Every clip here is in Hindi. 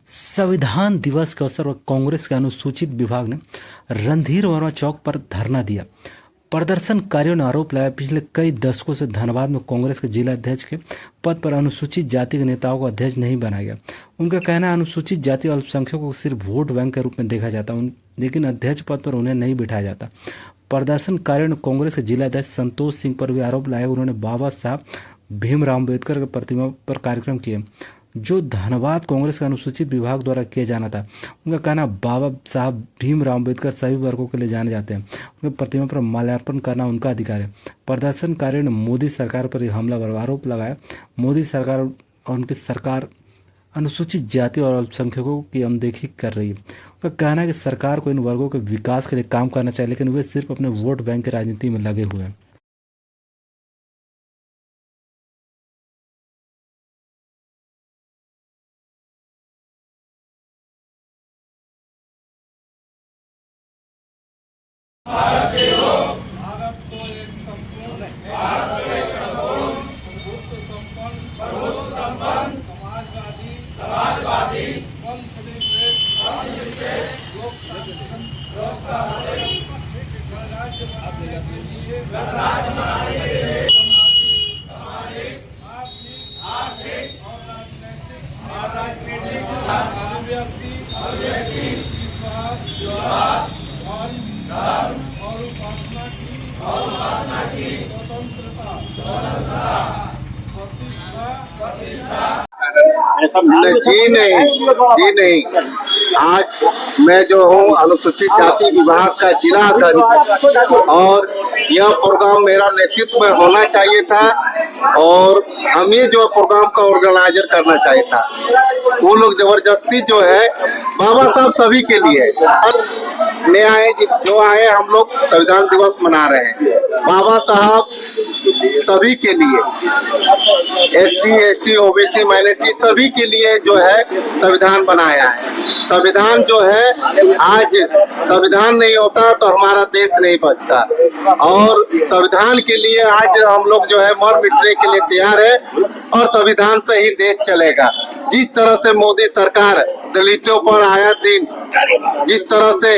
संविधान दिवस के अवसर पर कांग्रेस के अनुसूचित विभाग ने रणधीर वर्मा चौक पर धरना दिया। प्रदर्शनकारियों ने आरोप लगाया पिछले कई दशकों से धनबाद में कांग्रेस के जिला अध्यक्ष के पद पर अनुसूचित जाति के नेताओं को अध्यक्ष नहीं बनाया गया। उनका कहना है अनुसूचित जाति और अल्पसंख्यकों को सिर्फ वोट बैंक के रूप में देखा जाता है, लेकिन अध्यक्ष पद पर उन्हें नहीं बिठाया जाता। प्रदर्शनकारियों ने कांग्रेस के जिला अध्यक्ष संतोष सिंह पर भी आरोप लगाया। उन्होंने बाबा साहब भीमराव अम्बेडकर की प्रतिमा पर कार्यक्रम किए जो धनबाद कांग्रेस के अनुसूचित विभाग द्वारा किया जाना था। उनका कहना बाबा साहब भीमराव अम्बेडकर सभी वर्गों के लिए जाने जाते हैं, उनकी प्रतिमा पर माल्यार्पण करना उनका अधिकार है। प्रदर्शनकारियों ने मोदी सरकार पर हमलावर आरोप लगाया। मोदी सरकार और उनकी सरकार अनुसूचित जाति और अल्पसंख्यकों की अनदेखी कर रही है। उनका कहना है कि सरकार को इन वर्गों के विकास के लिए काम करना चाहिए, लेकिन वे सिर्फ अपने वोट बैंक की राजनीति में लगे हुए हैं। भारत को एक संपूर्ण प्रभुत्व संपन्न समाजवादी गणराज्य बनाने के लिए सामाजिक, आर्थिक और राजनीतिक अभिव्यक्ति, विश्वास, धर्म और उपासना की स्वतंत्रता, प्रतिष्ठा। जी नहीं। आज मैं जो हूँ अनुसूचित जाति विभाग का जिला अध्यक्ष और यह प्रोग्राम मेरा नेतृत्व में होना चाहिए था और हमें जो प्रोग्राम का ऑर्गेनाइजर करना चाहिए था। वो लोग जबरदस्ती जो है बाबा साहब सभी के लिए और नए जो आए हम लोग संविधान दिवस मना रहे हैं। बाबा साहब सभी के लिए SC, ST, OBC, माइनॉरिटी सभी के लिए जो है संविधान बनाया है। संविधान जो है आज संविधान नहीं होता तो हमारा देश नहीं बचता और संविधान के लिए आज हम लोग जो है मर मिटने के लिए तैयार है और संविधान से ही देश चलेगा। जिस तरह से मोदी सरकार दलितों पर आया दिन जिस तरह से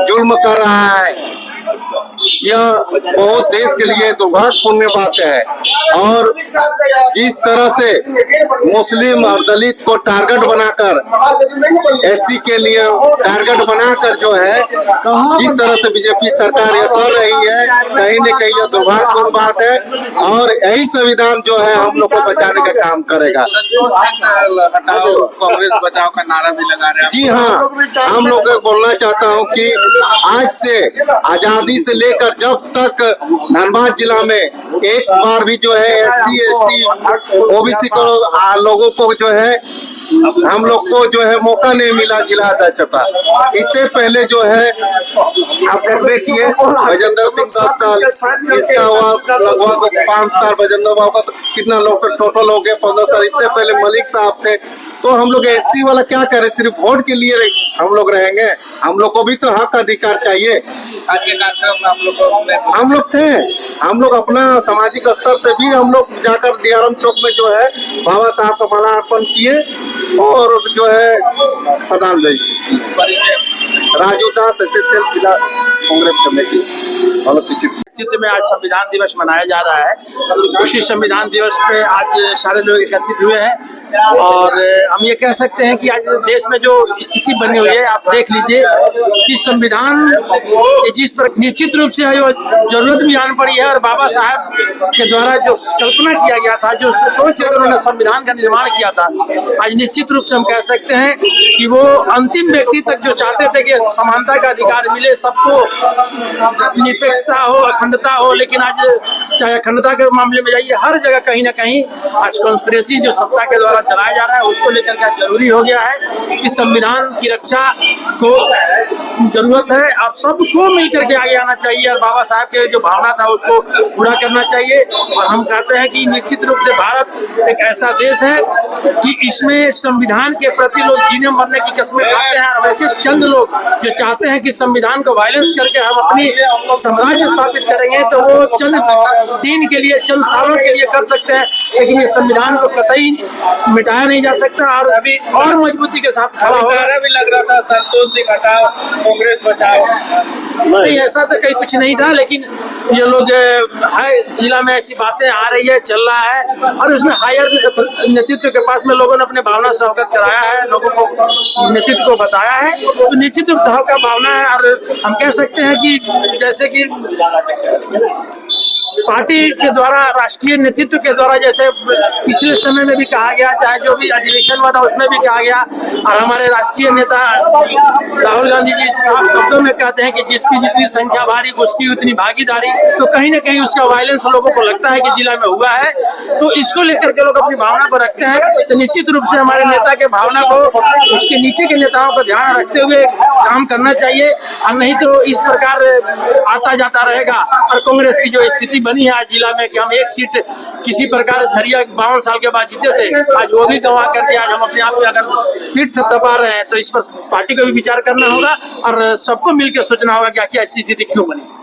जुल्म कर रहा है यह बहुत देश के लिए दुर्भाग्यपूर्ण बात है और जिस तरह से मुस्लिम और दलित को टारगेट बनाकर SC के लिए टारगेट बनाकर जो है जिस तरह से बीजेपी सरकार यह कर रही है कहीं न कहीं यह दुर्भाग्यपूर्ण बात है और यही संविधान जो है हम लोग को बचाने का काम करेगा। कांग्रेस बचाओ का नारा भी लगा रहे हैं। जी हाँ, हम लोग बोलना चाहता हूँ कि आज से आजादी से लेकर जब तक धनबाद जिला में एक बार भी जो है SC, ST, OBC को लोगों को जो है हम लोग को जो है मौका नहीं मिला जिला अध्यक्ष का। इससे पहले जो है आप देखते किए भजनदर सिंह 10 साल, इसका हुआ लगभग 5 साल भजनदर बाबू का, तो कितना लोग टोटल हो गए 15 साल। इससे पहले मलिक साहब थे। तो हम लोग SC वाला क्या करें, सिर्फ वोट के लिए हम लोग रहेंगे? हम लोग को भी तो हक अधिकार चाहिए। आज के कार्यक्रम में हम लोग थे, हम लोग अपना सामाजिक स्तर से भी हम लोग जाकर DRM चौक में जो है बाबा साहब का माला अर्पण किए और जो है श्रद्धांजलि। राजू दास SSL जिला कांग्रेस कमेटी अनुसूचित में आज संविधान दिवस मनाया जा रहा है। उसी संविधान दिवस पे आज सारे लोग एकत्रित हुए हैं और हम ये कह सकते हैं कि आज देश में जो स्थिति बनी हुई है आप देख लीजिए कि संविधान जिस पर निश्चित रूप से जरूरत भी आन पड़ी है और बाबा साहब के द्वारा जो कल्पना किया गया था, जो सोच कर उन्होंने संविधान का निर्माण किया था, आज निश्चित रूप से हम कह सकते हैं कि वो अंतिम व्यक्ति तक जो चाहते थे कि समानता का अधिकार मिले, सबको निरपेक्षता हो, अखंडता हो, लेकिन आज चाहे अखंडता के मामले में जाइए हर जगह कहीं ना कहीं आज कॉन्स्पिरेसी जो सत्ता के द्वारा चलाया जा रहा है उसको लेकर के जरूरी हो गया है कि संविधान की रक्षा को जरूरत है। आप सबको मिलकर के आगे आना चाहिए और बाबा साहब के जो भावना था उसको पूरा करना चाहिए। और हम कहते हैं कि निश्चित रूप से भारत एक ऐसा देश है कि इसमें संविधान के प्रति लोग जीने मरने की कस्में खाते हैं और वैसे चंद लोग जो चाहते हैं कि संविधान को वायलेंस करके हम अपनी साम्राज्य स्थापित करेंगे तो वो चंद दिन के लिए, चंद सालों के लिए कर सकते हैं, लेकिन ये संविधान को कतई मिटाया नहीं जा सकता और अभी और मजबूती के साथ खड़ा होगा। नारा भी लग रहा था, संतोष सिंह हटाओ, कांग्रेस बचाओ। नहीं, ऐसा तो कहीं कुछ नहीं था, लेकिन ये लोग है, जिला में ऐसी बातें आ रही है, चल रहा है और उसमें हायर नेतृत्व के पास में लोगों ने अपने भावना से अवगत कराया है, लोगों को नेतृत्व को बताया है, तो निश्चित रूप से सबका भावना है। और हम कह सकते हैं कि जैसे कि पार्टी के द्वारा, राष्ट्रीय नेतृत्व के द्वारा, जैसे पिछले समय में भी कहा गया, चाहे जो भी अधिवेशन हुआ था उसमें भी कहा गया, और हमारे राष्ट्रीय नेता राहुल गांधी जी साफ शब्दों में कहते हैं कि जिसकी जितनी संख्या भारी उसकी उतनी भागीदारी, तो कहीं ना कहीं उसका वायलेंस लोगों को लगता है कि जिला में हुआ है, तो इसको लेकर के लोग अपनी भावना को रखते हैं। तो निश्चित रूप से हमारे नेता के भावना को, उसके नीचे के नेताओं को ध्यान रखते हुए काम करना चाहिए, और नहीं तो इस प्रकार आता जाता रहेगा। और कांग्रेस की जो स्थिति बनी है आज जिला में कि हम एक सीट किसी प्रकार झरिया 52 साल के बाद जीते थे, आज वो भी गंवा करके आज हम अपने आप में अगर पीठ थपथपा रहे हैं, तो इस पर पार्टी को भी विचार करना होगा और सबको मिलकर सोचना होगा कि आखिर ऐसी स्थिति क्यों बनी।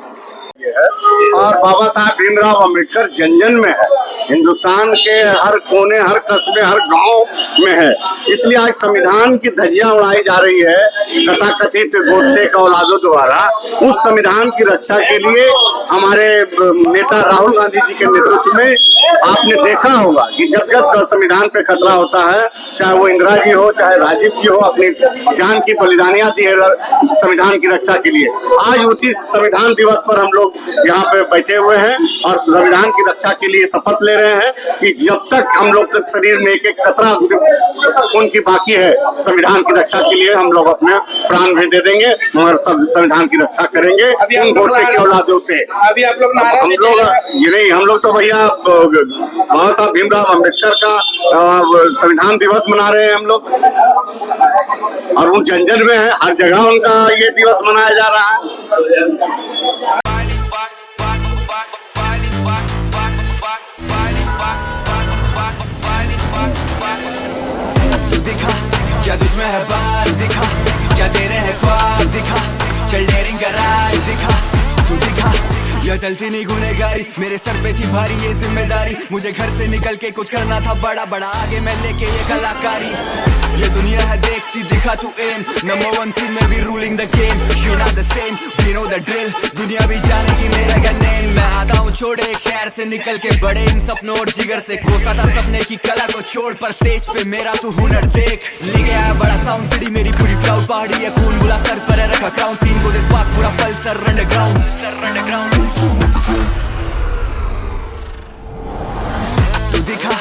और बाबा साहब भीमराव अम्बेडकर जन जन में है, हिंदुस्तान के हर कोने, हर कस्बे, हर गांव में है। इसलिए आज संविधान की धज्जियां उड़ाई जा रही है तथाकथित गोडसे के औलादों द्वारा। उस संविधान की रक्षा के लिए हमारे नेता राहुल गांधी जी के नेतृत्व में आपने देखा होगा कि जब जब संविधान पे खतरा होता है, चाहे वो इंदिरा जी हो, चाहे राजीव जी हो, अपनी जान की बलिदानियां दी है संविधान की रक्षा के लिए। आज उसी संविधान दिवस पर हम लोग यहाँ पे बैठे हुए हैं और संविधान की रक्षा के लिए शपथ ले रहे हैं कि जब तक हम लोग के शरीर में एक एक कतरा खून की बाकी है, संविधान की रक्षा के लिए हम लोग अपने प्राण भी दे देंगे, मगर संविधान की रक्षा करेंगे उन गोडसे के औलादों से। अभी आप लोग नारा हम लोग ये नहीं, हम लोग तो भैया बाबा साहब भीमराव अम्बेडकर का संविधान दिवस मना रहे हैं हम लोग, और वो जन जन में है, हर जगह उनका ये दिवस मनाया जा रहा है। दिखा क्या तुझ में है बात, दिखा क्या तेरे है ख्वाब, दिखा चल डेयरिंग का राज, दिखा तू दिखा यह चलती नहीं गुनहगारी, मेरे सर पे थी भारी ये जिम्मेदारी, मुझे घर से निकल के कुछ करना था बड़ा बड़ा, आगे मैं लेके ये कलाकारी। ये दुनिया है देखती, दिखा तू एम, नंबर 1 सीन में भी ruling the game, you not the same, we know the drill, दुनिया भी जाने की मेरा क्या नेम। मैं आता हूँ छोड़े एक शहर से निकल के, बड़े इन सपनों और जिगर से, कोसा था सपने की कला को छोड़, पर स्टेज पे मेरा तू हुनर देख, लेके आया बड़ा साउंड, सिटी मेरी पूरी प्राउड, पहाड़ी है खून बुला सर पर है रखा क्राउन, सीन को दिस पाक पूरा पल्सर अंडरग्राउंड, सर अंडरग्राउंड। तू दिखा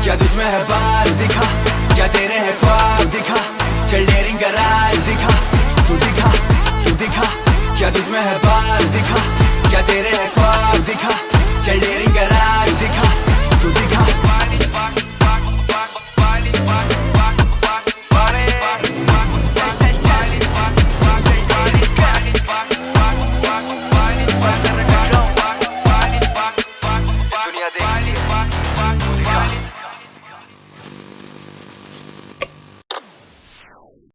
क्या तुझ में है बात, दिखा क्या तेरे है ख्वाब, दिखा चल डेयरिंग का राज, दिखा तू दिखा क्या तुझ में है बात, दिखा क्या तेरे है ख्वाब,